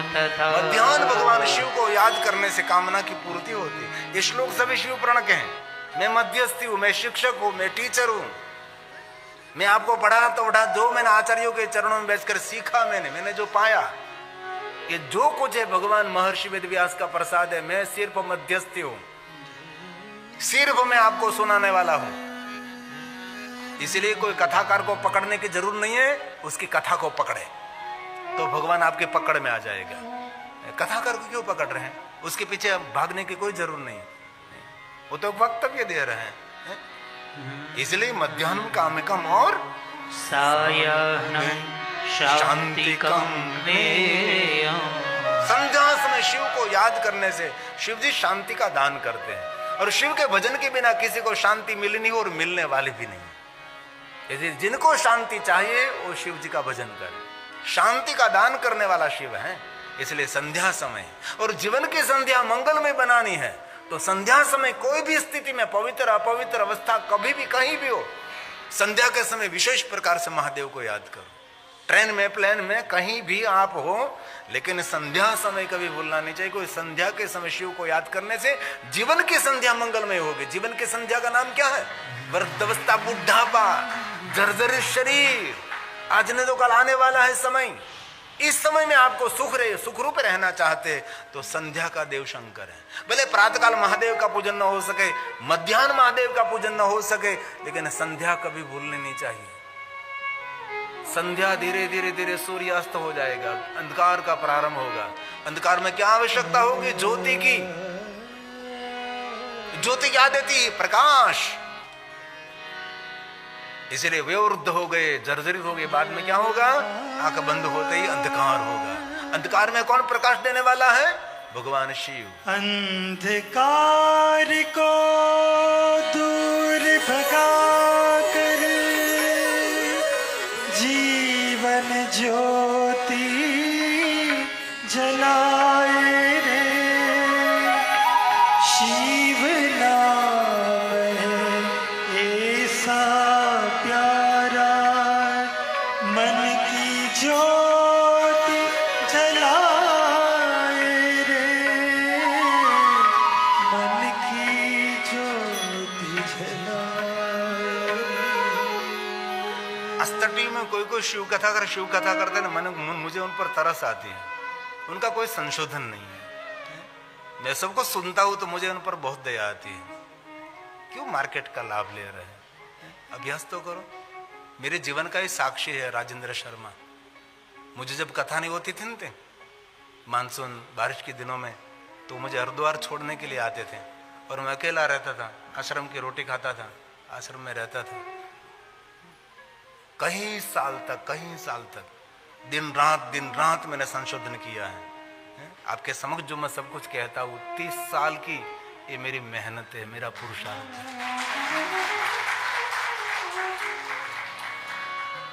Speaker 2: तथा।
Speaker 1: मध्याह्न भगवान शिव को याद करने से कामना की पूर्ति होती है। ये श्लोक सभी शिव प्रण के हैं। मैं मध्यस्थी हूं, मैं शिक्षक हूं, मैं टीचर हूं, मैं आपको पढ़ा तो पढ़ा, जो मैंने आचार्यों के चरणों में बैठकर सीखा, मैंने जो पाया, ये जो कुछ है भगवान महर्षि वेदव्यास का प्रसाद है। मैं सिर्फ मध्यस्थी हूं, सिर्फ मैं आपको सुनाने वाला हूं। इसलिए कोई कथाकार को पकड़ने की जरूरत नहीं है, उसकी कथा को पकड़े तो भगवान आपके पकड़ में आ जाएगा। कथाकार को क्यों पकड़ रहे हैं? उसके पीछे भागने की कोई जरूरत नहीं, वो तो वक्तव्य दे रहे हैं। इसलिए मध्याह्न कामिकम और
Speaker 2: सायाह्नं शान्तिकं ज्ञेयम्।
Speaker 1: संध्या समय शिव को याद करने से शिव जी शांति का दान करते हैं। और शिव के भजन के बिना किसी को शांति मिलनी और मिलने वाली भी नहीं। यदि जिनको शांति चाहिए वो शिव जी का भजन करें। शांति का दान करने वाला शिव है। इसलिए संध्या समय और जीवन की संध्या मंगलमय बनानी है तो संध्या समय कोई भी स्थिति में, पवित्र अपवित्र अवस्था कभी भी कहीं भी हो, संध्या के समय विशेष प्रकार से महादेव को याद करो। ट्रेन में, प्लेन में, कहीं भी आप हो, लेकिन संध्या समय कभी भूलना नहीं चाहिए। कोई संध्या के समय शिव को याद करने से जीवन की संध्या मंगलमय होगी। जीवन की संध्या का नाम क्या है? वृद्धावस्था, बुढ़ापा, जर्जरित शरीर, आज नहीं तो कल आने वाला है समय। इस समय में आपको सुख रूप रहना चाहते तो संध्या का देव शंकर है। भले प्रातःकाल महादेव का पूजन न हो सके, मध्याह्न महादेव का पूजन न हो सके, लेकिन संध्या कभी भूलनी नहीं चाहिए। संध्या धीरे धीरे धीरे सूर्यास्त हो जाएगा, अंधकार का प्रारंभ होगा। अंधकार में क्या आवश्यकता होगी? ज्योति की। ज्योति क्या देती है? प्रकाश। इसलिए वे वृद्ध हो गए, जर्जरित हो गए। बाद में क्या होगा? आंख बंद होते ही अंधकार होगा। अंधकार में कौन प्रकाश देने वाला है? भगवान शिव।
Speaker 3: अंधकार को दूर भगा कर जीवन ज्योति जलाए रे, शिव नाम ऐसा प्यारा, मन की ज्योति जलाए रे, मन की ज्योति जलाए।
Speaker 1: अस्तटी में कोई शिव कथा करते ना, मुझे उन पर तरस आती है। उनका कोई संशोधन नहीं है। मैं सबको सुनता हूं तो मुझे उन पर बहुत दया आती है। क्यों मार्केट का लाभ ले रहे हैं? अभ्यास तो करो। मेरे जीवन का ही साक्षी है राजेंद्र शर्मा। मुझे जब कथा नहीं होती थी ना, मानसून बारिश के दिनों में, तो मुझे हरिद्वार छोड़ने के लिए आते थे और मैं अकेला रहता था, आश्रम की रोटी खाता था, आश्रम में रहता था कई साल तक दिन रात मैंने संशोधन किया है। आपके समक्ष जो मैं सब कुछ कहता हूं, 30 साल की ये मेरी मेहनत है, मेरा पुरुषार्थ है।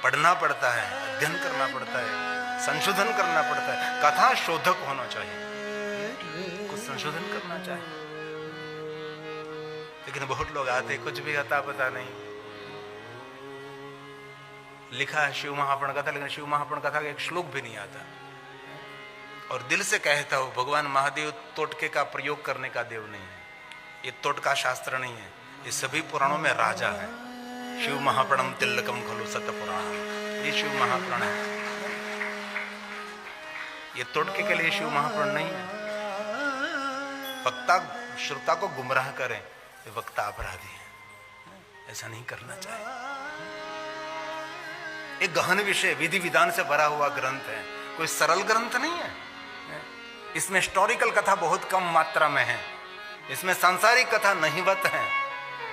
Speaker 1: पढ़ना पड़ता है, अध्ययन करना पड़ता है, संशोधन करना पड़ता है। कथा शोधक होना चाहिए, कुछ संशोधन करना चाहिए। लेकिन बहुत लोग आते, कुछ भी अता पता नहीं। लिखा है शिव महापुराण कथा, लेकिन शिव महापुराण कथा का एक श्लोक भी नहीं आता। और दिल से कहता हूं, भगवान महादेव तोटके का प्रयोग करने का देव नहीं है। ये तोटका शास्त्र नहीं है। ये सभी पुराणों में राजा है। शिव महापुराणम तिलकम खलु सत पुराण, ये शिव महापुराण है। ये तोटके के लिए शिव महापुराण नहीं है। वक्ता श्रोता को गुमराह करें, ये वक्ता अपराधी है। ऐसा नहीं करना चाहिए। एक गहन विषय, विधि विधान से भरा हुआ ग्रंथ है, कोई सरल ग्रंथ नहीं है। इसमें हिस्टोरिकल कथा बहुत कम मात्रा में है। इसमें सांसारिक कथा नहींवत है।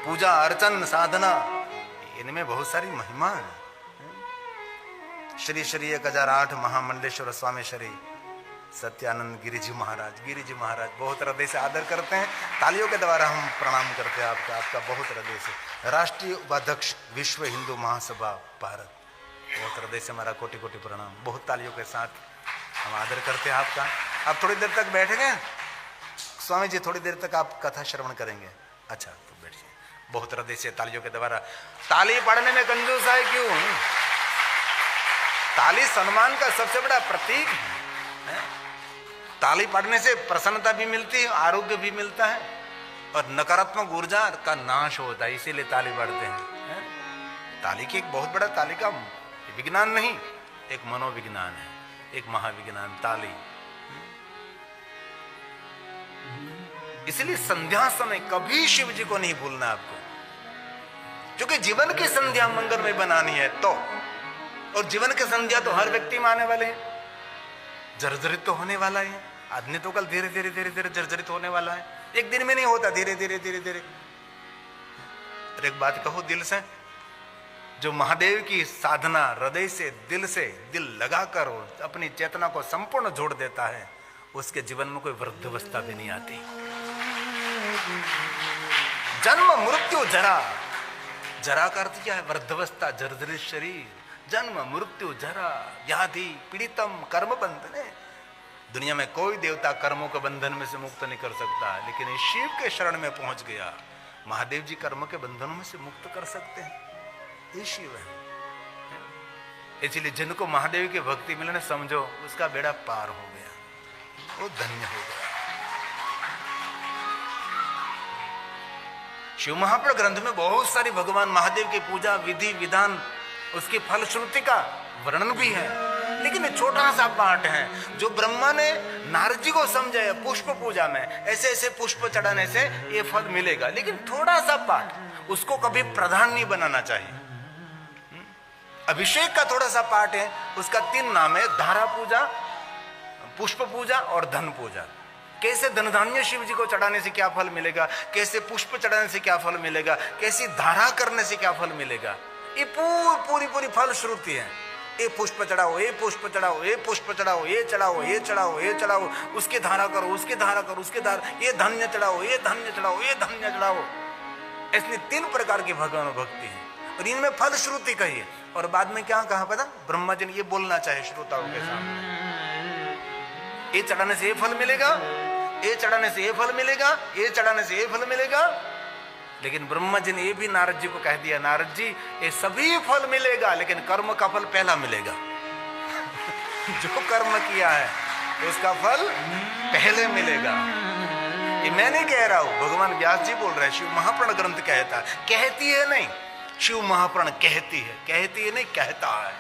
Speaker 1: पूजा अर्चन साधना, इनमें बहुत सारी महिमा है। श्री श्री 1008 महामंडलेश्वर स्वामी श्री सत्यानंद गिरिजी महाराज बहुत हृदय से आदर करते हैं। तालियों के द्वारा हम प्रणाम करते हैं आपका बहुत हृदय से। राष्ट्रीय उपाध्यक्ष विश्व हिंदू महासभा भारत, बहुत हृदय से हमारा कोटि कोटि प्रणाम। बहुत तालियों के साथ हम आदर करते हैं आपका। आप थोड़ी देर तक बैठेंगे स्वामी जी, थोड़ी देर तक आप कथा श्रवण करेंगे। अच्छा तो बैठिए। बहुत हृदय से तालियों के द्वारा। ताली पढ़ने में कंजूस है क्यों? ताली सम्मान का सबसे बड़ा प्रतीक है। ताली पढ़ने से प्रसन्नता भी मिलती है, आरोग्य भी मिलता है और नकारात्मक ऊर्जा का नाश होता है। इसीलिए ताली पढ़ते हैं। ताली की एक बहुत बड़ा, ताली का विज्ञान नहीं, एक मनोविज्ञान है, एक महाविज्ञान ताली। इसलिए संध्या समय कभी शिव जी को नहीं भूलना आपको, क्योंकि जीवन की संध्या मंगलमय बनानी है तो। और जीवन की संध्या तो हर व्यक्ति में आने वाले हैं। जर्जरित तो होने वाला है आदमी, तो कल धीरे धीरे जर्जरित होने वाला है। एक दिन में नहीं होता, धीरे धीरे। और एक बात कहो दिल से, जो महादेव की साधना हृदय से दिल लगाकर अपनी चेतना को संपूर्ण जोड़ देता है, उसके जीवन में कोई वृद्धावस्था भी नहीं आती। जन्म मृत्यु जरा, जरा का अर्थ क्या है? वृद्धावस्था, जर्जरित शरीर। जन्म मृत्यु जरा व्याधि पीड़ितम कर्म बंधने। दुनिया में कोई देवता कर्मों के बंधन में से मुक्त नहीं कर सकता, लेकिन इस शिव के शरण में पहुंच गया, महादेव जी कर्म के बंधनों में से मुक्त कर सकते हैं। ये शिव है। इसलिए जिनको महादेव की भक्ति मिलने, समझो उसका बेड़ा पार हो गया, वो धन्य हो गया। शिव महापुराण ग्रंथ में बहुत सारी भगवान महादेव की पूजा विधि विधान, उसकी फलश्रुति का वर्णन भी है। लेकिन छोटा सा पाठ है जो ब्रह्मा ने नारद जी को समझाया पुष्प पूजा में, ऐसे ऐसे पुष्प चढ़ाने से ये फल मिलेगा। लेकिन थोड़ा सा पाठ, उसको कभी प्रधान नहीं बनाना चाहिए। अभिषेक का थोड़ा सा पार्ट है, उसका 3 नाम है, धारा पूजा, पुष्प पूजा और धन पूजा। कैसे धन धान्य शिव जी को चढ़ाने से क्या फल मिलेगा, कैसे पुष्प चढ़ाने से क्या फल मिलेगा, कैसी धारा करने से क्या फल मिलेगा, ये पूरी फल श्रुति है। ये पुष्प चढ़ाओ, ये पुष्प चढ़ाओ, ये पुष्प चढ़ाओ, ये चढ़ाओ, ये चढ़ाओ, ये चढ़ाओ, उसके धारा करो, उसके धारा करो, उसके धारा, ये धान्य चढ़ाओ, ये धान्य चढ़ाओ, ये धान्य चढ़ाओ। ऐसी 3 प्रकार की भगवान भक्ति है और इनमें फल श्रुति कही है। और बाद में क्या कहा पता, ब्रह्मा जी ने ये बोलना चाहे श्रोताओं के सामने, ये चढ़ाने से ये फल मिलेगा, ये चढ़ाने से ये फल मिलेगा, ये चढ़ाने से ये फल मिलेगा। लेकिन ब्रह्मा जी ने ये भी नारद जी को कह दिया, नारद जी ये सभी फल मिलेगा लेकिन कर्म का फल पहला मिलेगा। जो कर्म किया है तो उसका फल पहले मिलेगा। ये मैं नहीं कह रहा हूं, भगवान व्यास जी बोल रहे हैं, शिव महापुराण ग्रंथ कहता है, कहती है नहीं, शिव महापुराण कहती है नहीं कहता है।